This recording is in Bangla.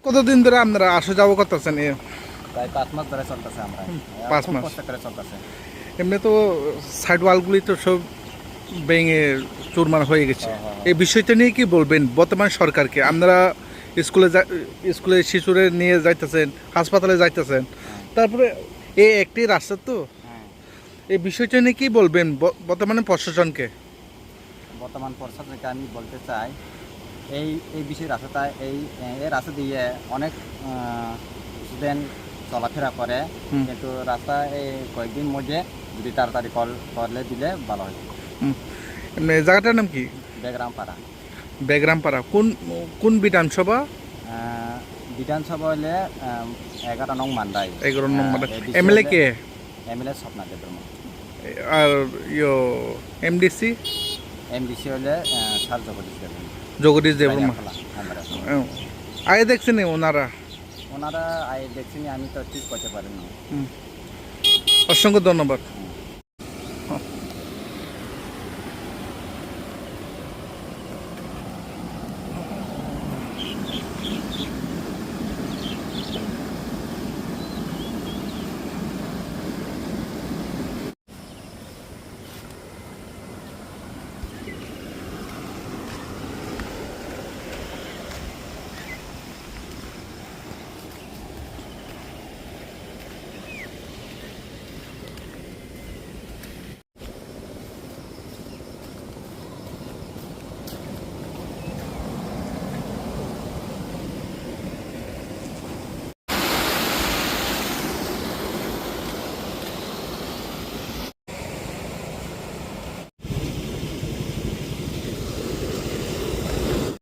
কতদিন ধরে আপনারা আসা যাওয়া করতেছেন? প্রায় 5 মাস ধরে চলতেছে আমরা। 5 খুব মাস কষ্ট করে চলতেছে। এমনি তো সাইড ওয়ালগুলি তো সব ভেঙে চুরমার হয়ে গেছে। এই বিষয়টা নিয়ে কি বলবেন বর্তমান সরকারকে? আপনারা স্কুলে শিশুরে নিয়ে যাইতেছেন, হাসপাতালে যাইতেছেন, তারপরে এই একটি রাস্তা তো, হ্যাঁ, এই বিষয়টা নিয়ে কি বলবেন বর্তমানে প্রশাসনকে? বর্তমান প্রশাসনকে আমি বলতে চাই এই এই বিষয় রাস্তাটা এই রাস্তা দিয়ে অনেক স্টুডেন্ট চলাফেরা করে, কিন্তু রাস্তা এই কয়েকদিন মধ্যে যদি তাড়াতাড়ি করলে দিলে ভালো হয়। এমনি জায়গাটার নাম কি? বেগরামপাড়া। বেগরামপাড়া কোন কোন বিধানসভা? বিধানসভা হলে 11 নং মান্দাই। 11 নম্বর। এমএলএ কে? এমএলএ স্বপ্নাদেব বর্মা। আর এমডিসি? এমডিসি হলে স্যার জগদীশ দেব। জগদীশ দেববর্মা। আগে দেখছেন ওনারা? ওনারা দেখছেন, আমি তো ঠিক করতে পারিনি। অসংখ্য ধন্যবাদ।